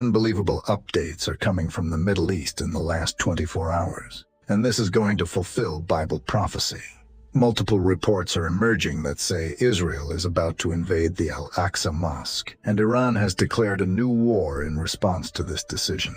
Unbelievable updates are coming from the Middle East in the last 24 hours, and this is going to fulfill Bible prophecy. Multiple reports are emerging that say Israel is about to invade the Al-Aqsa Mosque, and Iran has declared a new war in response to this decision.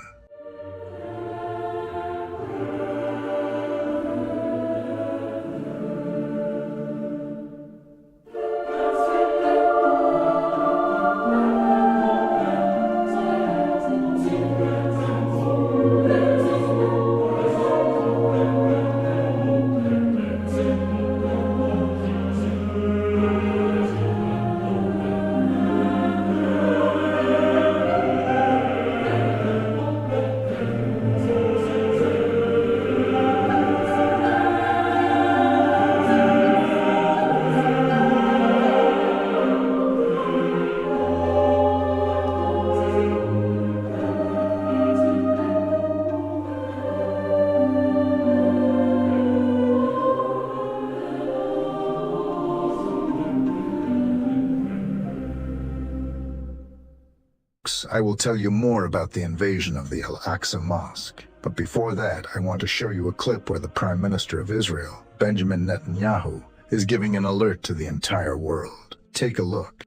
I will tell you more about the invasion of the Al-Aqsa Mosque. But before that, I want to show you a clip where the Prime Minister of Israel, Benjamin Netanyahu, is giving an alert to the entire world. Take a look.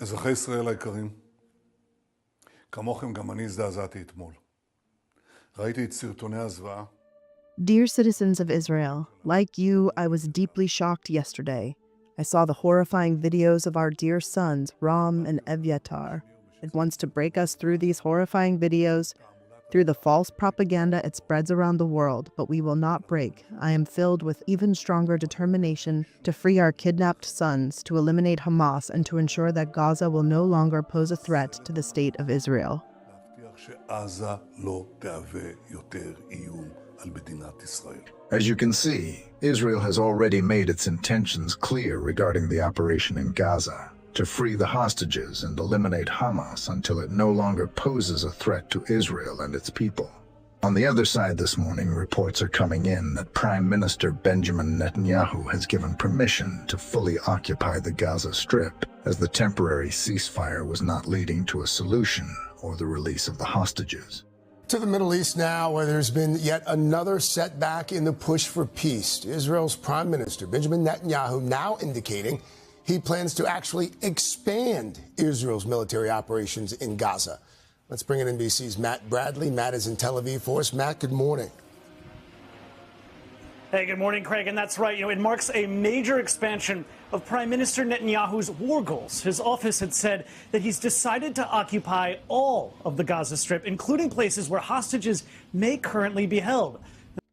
אזרחי ישראל היקרים, כמוכם גם אני הזדעזעתי אתמול. ראיתי את סרטוני הזוועה. Dear citizens of Israel, like you, I was deeply shocked yesterday. I saw the horrifying videos of our dear sons, Ram and Evyatar. It wants to break us through these horrifying videos, through the false propaganda it spreads around the world, but we will not break. I am filled with even stronger determination to free our kidnapped sons, to eliminate Hamas, and to ensure that Gaza will no longer pose a threat to the state of Israel. As you can see, Israel has already made its intentions clear regarding the operation in Gaza, to free the hostages and eliminate Hamas until it no longer poses a threat to Israel and its people. On the other side this morning, reports are coming in that Prime Minister Benjamin Netanyahu has given permission to fully occupy the Gaza Strip, as the temporary ceasefire was not leading to a solution or the release of the hostages. To the Middle East now, where there's been yet another setback in the push for peace. Israel's Prime Minister Benjamin Netanyahu now indicating he plans to actually expand Israel's military operations in Gaza. Let's bring in NBC's Matt Bradley. Matt is in Tel Aviv for us. Matt, good morning. Hey, good morning, Craig. And that's right. It marks a major expansion of Prime Minister Netanyahu's war goals. His office had said that he's decided to occupy all of the Gaza Strip, including places where hostages may currently be held.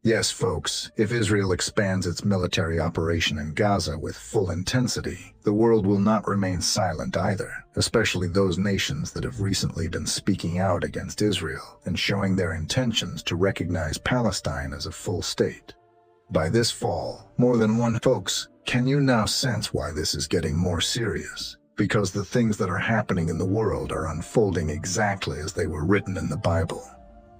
Yes, folks, if Israel expands its military operation in Gaza with full intensity, the world will not remain silent either, especially those nations that have recently been speaking out against Israel and showing their intentions to recognize Palestine as a full state. By this fall, more than one folks, can you now sense why this is getting more serious? Because the things that are happening in the world are unfolding exactly as they were written in the Bible.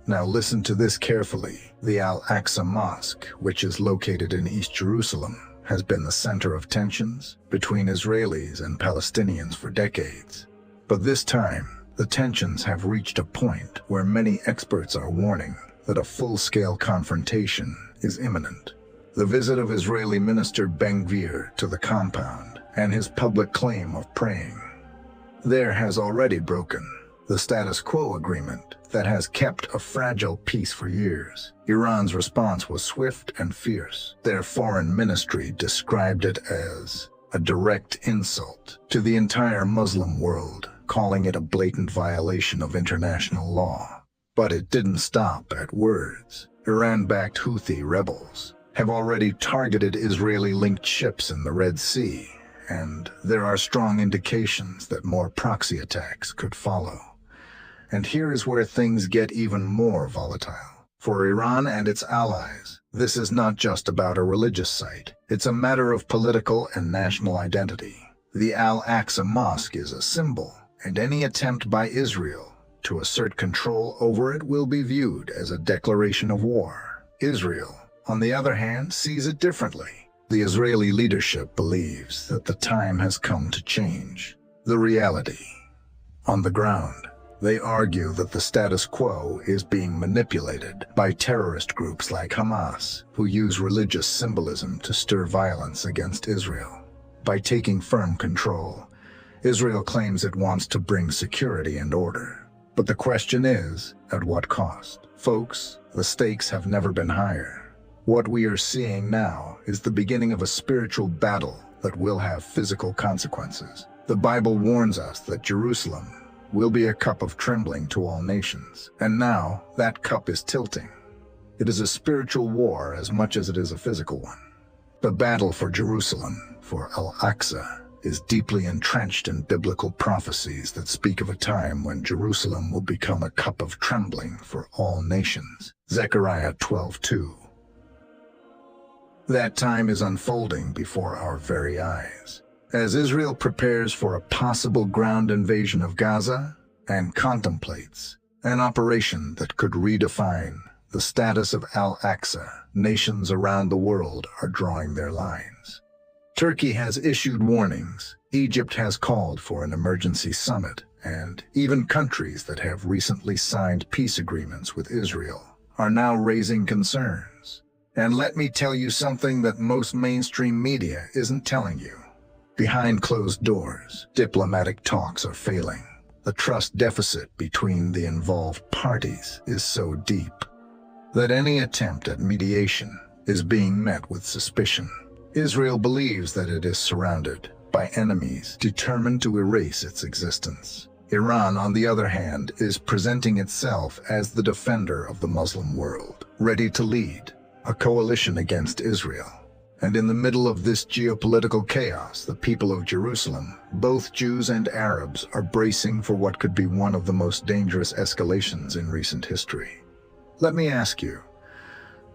Now listen to this carefully. The Al-Aqsa Mosque, which is located in East Jerusalem, has been the center of tensions between Israelis and Palestinians for decades. But this time, the tensions have reached a point where many experts are warning that a full-scale confrontation is imminent. The visit of Israeli Minister Ben-Gvir to the compound and his public claim of praying there has already broken the status quo agreement that has kept a fragile peace for years. Iran's response was swift and fierce. Their foreign ministry described it as a direct insult to the entire Muslim world, calling it a blatant violation of international law. But it didn't stop at words. Iran-backed Houthi rebels have already targeted Israeli-linked ships in the Red Sea, and there are strong indications that more proxy attacks could follow. And here is where things get even more volatile. For Iran and its allies, this is not just about a religious site. It's a matter of political and national identity. The Al-Aqsa Mosque is a symbol, and any attempt by Israel to assert control over it will be viewed as a declaration of war. Israel, on the other hand, sees it differently. The Israeli leadership believes that the time has come to change the reality on the ground. They argue that the status quo is being manipulated by terrorist groups like Hamas, who use religious symbolism to stir violence against Israel. By taking firm control, Israel claims it wants to bring security and order. But the question is, at what cost? Folks, the stakes have never been higher. What we are seeing now is the beginning of a spiritual battle that will have physical consequences. The Bible warns us that Jerusalem will be a cup of trembling to all nations. And now, that cup is tilting. It is a spiritual war as much as it is a physical one. The battle for Jerusalem, for Al-Aqsa, is deeply entrenched in biblical prophecies that speak of a time when Jerusalem will become a cup of trembling for all nations. ZAKARIA 12:2. That time is unfolding before our very eyes, as Israel prepares for a possible ground invasion of Gaza and contemplates an operation that could redefine the status of Al-Aqsa. Nations around the world are drawing their lines. Turkey has issued warnings, Egypt has called for an emergency summit, and even countries that have recently signed peace agreements with Israel are now raising concerns. And let me tell you something that most mainstream media isn't telling you. Behind closed doors, diplomatic talks are failing. The trust deficit between the involved parties is so deep that any attempt at mediation is being met with suspicion. Israel believes that it is surrounded by enemies determined to erase its existence. Iran, on the other hand, is presenting itself as the defender of the Muslim world, ready to lead a coalition against Israel. And in the middle of this geopolitical chaos, the people of Jerusalem, both Jews and Arabs, are bracing for what could be one of the most dangerous escalations in recent history. Let me ask you,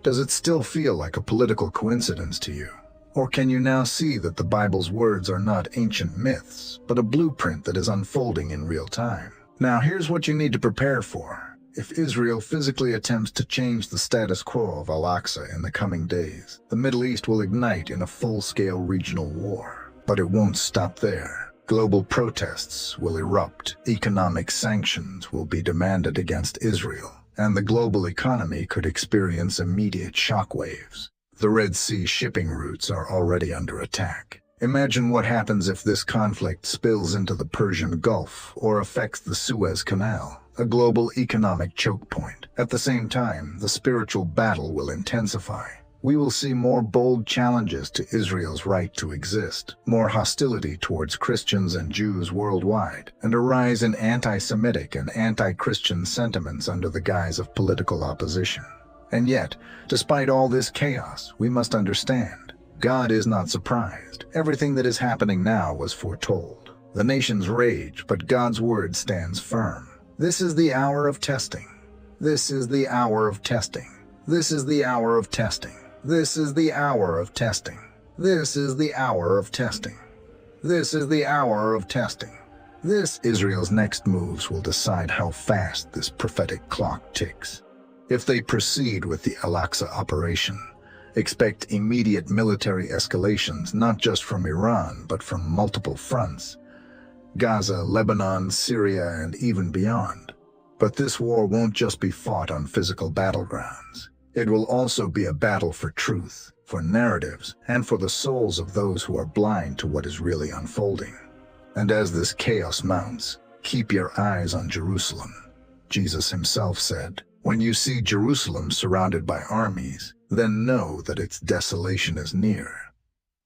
does it still feel like a political coincidence to you? Or can you now see that the Bible's words are not ancient myths, but a blueprint that is unfolding in real time? Now, here's what you need to prepare for. If Israel physically attempts to change the status quo of Al-Aqsa in the coming days, the Middle East will ignite in a full-scale regional war. But it won't stop there. Global protests will erupt, economic sanctions will be demanded against Israel, and the global economy could experience immediate shockwaves. The Red Sea shipping routes are already under attack. Imagine what happens if this conflict spills into the Persian Gulf or affects the Suez Canal, a global economic choke point. At the same time, the spiritual battle will intensify. We will see more bold challenges to Israel's right to exist, more hostility towards Christians and Jews worldwide, and a rise in anti-Semitic and anti-Christian sentiments under the guise of political opposition. And yet, despite all this chaos, we must understand, God is not surprised. Everything that is happening now was foretold. The nations rage, but God's word stands firm. This is the hour of testing. This is the hour of testing. This is the hour of testing. This is the hour of testing. This is the hour of testing. This is the hour of testing. Israel's next moves will decide how fast this prophetic clock ticks. If they proceed with the Al-Aqsa operation, expect immediate military escalations not just from Iran but from multiple fronts: Gaza, Lebanon, Syria, and even beyond. But this war won't just be fought on physical battlegrounds. It will also be a battle for truth, for narratives, and for the souls of those who are blind to what is really unfolding. And as this chaos mounts, keep your eyes on Jerusalem. Jesus himself said, "When you see Jerusalem surrounded by armies, then know that its desolation is near."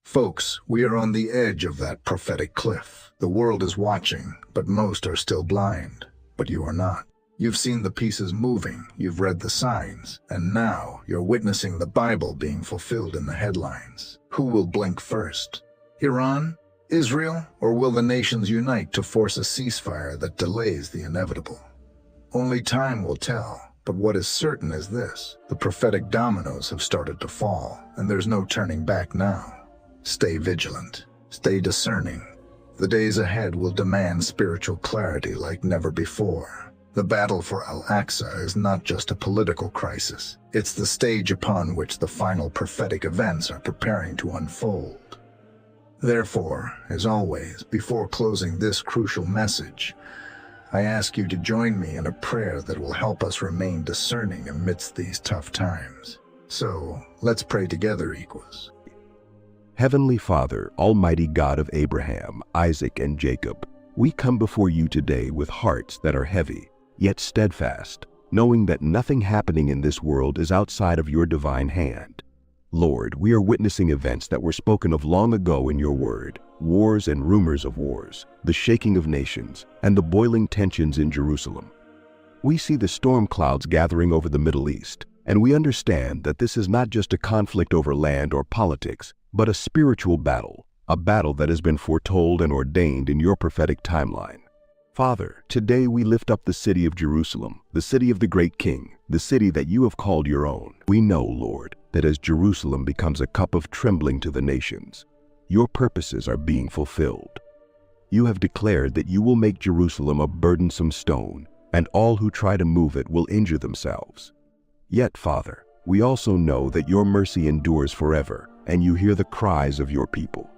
Folks, we are on the edge of that prophetic cliff. The world is watching, but most are still blind. But you are not. You've seen the pieces moving, you've read the signs, and now you're witnessing the Bible being fulfilled in the headlines. Who will blink first? Iran? Israel? Or will the nations unite to force a ceasefire that delays the inevitable? Only time will tell. But what is certain is this: the prophetic dominoes have started to fall, and there's no turning back now. Stay vigilant. Stay discerning. The days ahead will demand spiritual clarity like never before. The battle for Al-Aqsa is not just a political crisis. It's the stage upon which the final prophetic events are preparing to unfold. Therefore, as always, before closing this crucial message, I ask you to join me in a prayer that will help us remain discerning amidst these tough times. So, let's pray together, equals. Heavenly Father, Almighty God of Abraham, Isaac, and Jacob, we come before you today with hearts that are heavy, yet steadfast, knowing that nothing happening in this world is outside of your divine hand. Lord, we are witnessing events that were spoken of long ago in your word, wars and rumors of wars, the shaking of nations, and the boiling tensions in Jerusalem. We see the storm clouds gathering over the Middle East, and we understand that this is not just a conflict over land or politics, but a spiritual battle, a battle that has been foretold and ordained in your prophetic timeline. Father, today we lift up the city of Jerusalem, the city of the great King, the city that you have called your own. We know, Lord, that as Jerusalem becomes a cup of trembling to the nations, your purposes are being fulfilled. You have declared that you will make Jerusalem a burdensome stone, and all who try to move it will injure themselves. Yet, Father, we also know that your mercy endures forever, and you hear the cries of your people.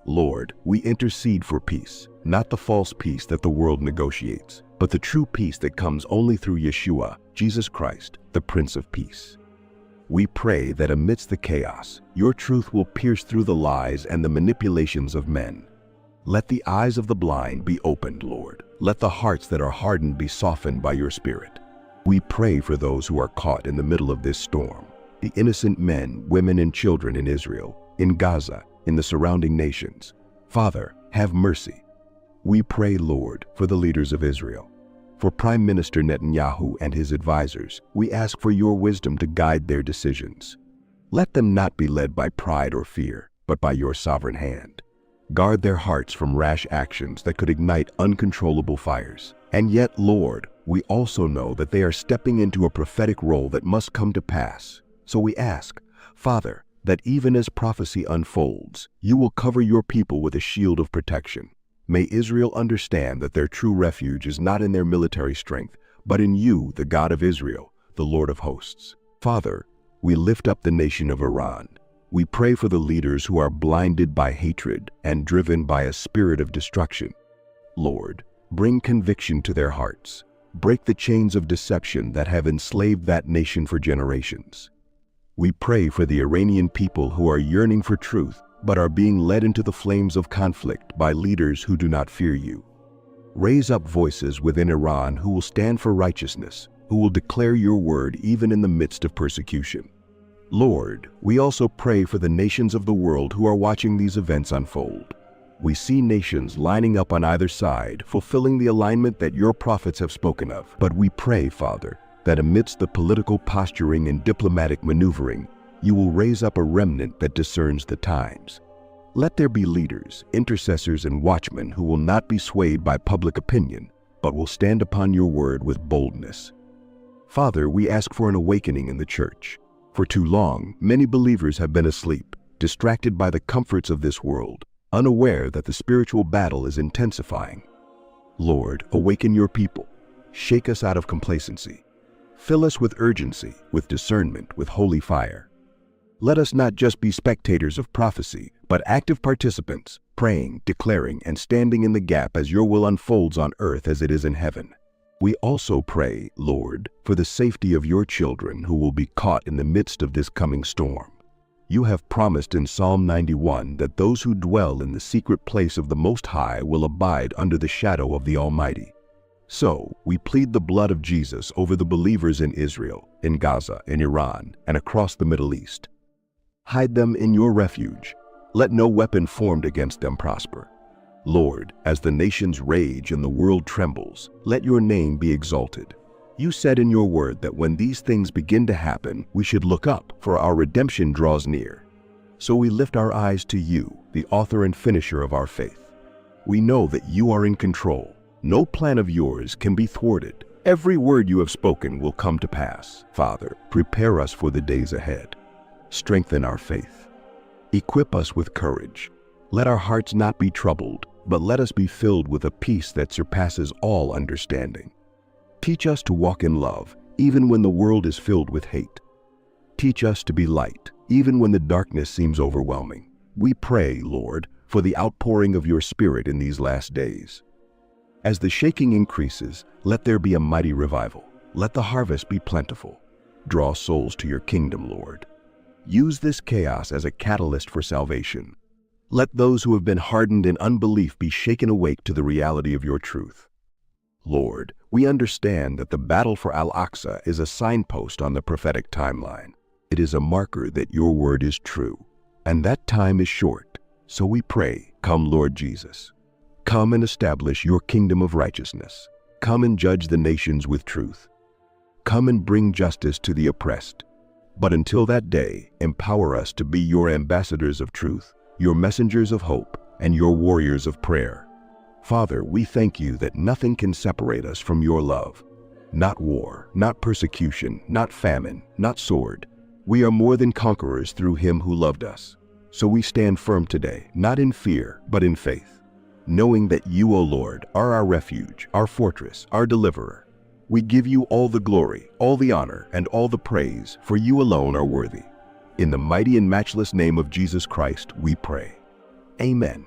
Lord, we intercede for peace, not the false peace that the world negotiates, but the true peace that comes only through Yeshua, Jesus Christ, the Prince of Peace. We pray that amidst the chaos, your truth will pierce through the lies and the manipulations of men. Let the eyes of the blind be opened, Lord. Let the hearts that are hardened be softened by your Spirit. We pray for those who are caught in the middle of this storm, the innocent men, women, and children in Israel, in Gaza, in the surrounding nations. Father, have mercy. We pray, Lord, for the leaders of Israel. For Prime Minister Netanyahu and his advisors, we ask for your wisdom to guide their decisions. Let them not be led by pride or fear, but by your sovereign hand. Guard their hearts from rash actions that could ignite uncontrollable fires. And yet, Lord, we also know that they are stepping into a prophetic role that must come to pass. So we ask, Father, that even as prophecy unfolds, you will cover your people with a shield of protection. May Israel understand that their true refuge is not in their military strength, but in you, the God of Israel, the Lord of hosts. Father, we lift up the nation of Iran. We pray for the leaders who are blinded by hatred and driven by a spirit of destruction. Lord, bring conviction to their hearts. Break the chains of deception that have enslaved that nation for generations. We pray for the Iranian people who are yearning for truth, but are being led into the flames of conflict by leaders who do not fear you. Raise up voices within Iran who will stand for righteousness, who will declare your word even in the midst of persecution. Lord, we also pray for the nations of the world who are watching these events unfold. We see nations lining up on either side, fulfilling the alignment that your prophets have spoken of. But we pray, Father, that amidst the political posturing and diplomatic maneuvering, you will raise up a remnant that discerns the times. Let there be leaders, intercessors, and watchmen who will not be swayed by public opinion, but will stand upon your word with boldness. Father, we ask for an awakening in the church. For too long, many believers have been asleep, distracted by the comforts of this world, unaware that the spiritual battle is intensifying. Lord, awaken your people. Shake us out of complacency. Fill us with urgency, with discernment, with holy fire. Let us not just be spectators of prophecy, but active participants, praying, declaring, and standing in the gap as your will unfolds on earth as it is in heaven. We also pray, Lord, for the safety of your children who will be caught in the midst of this coming storm. You have promised in Psalm 91 that those who dwell in the secret place of the Most High will abide under the shadow of the Almighty. So, we plead the blood of Jesus over the believers in Israel, in Gaza, in Iran, and across the Middle East. Hide them in your refuge. Let no weapon formed against them prosper. Lord, as the nations rage and the world trembles, let your name be exalted. You said in your word that when these things begin to happen, we should look up, for our redemption draws near. So we lift our eyes to you, the author and finisher of our faith. We know that you are in control. No plan of yours can be thwarted. Every word you have spoken will come to pass. Father, prepare us for the days ahead. Strengthen our faith. Equip us with courage. Let our hearts not be troubled, but let us be filled with a peace that surpasses all understanding. Teach us to walk in love, even when the world is filled with hate. Teach us to be light, even when the darkness seems overwhelming. We pray, Lord, for the outpouring of your Spirit in these last days. As the shaking increases, let there be a mighty revival. Let the harvest be plentiful. Draw souls to your kingdom, Lord. Use this chaos as a catalyst for salvation. Let those who have been hardened in unbelief be shaken awake to the reality of your truth. Lord, we understand that the battle for Al-Aqsa is a signpost on the prophetic timeline. It is a marker that your word is true, and that time is short. So we pray, come Lord Jesus. Come and establish your kingdom of righteousness. Come and judge the nations with truth. Come and bring justice to the oppressed. But until that day, empower us to be your ambassadors of truth, your messengers of hope, and your warriors of prayer. Father, we thank you that nothing can separate us from your love. Not war, not persecution, not famine, not sword. We are more than conquerors through him who loved us. So we stand firm today, not in fear, but in faith, knowing that you, O Lord, are our refuge, our fortress, our deliverer. We give you all the glory, all the honor, and all the praise, for you alone are worthy. In the mighty and matchless name of Jesus Christ, we pray. Amen.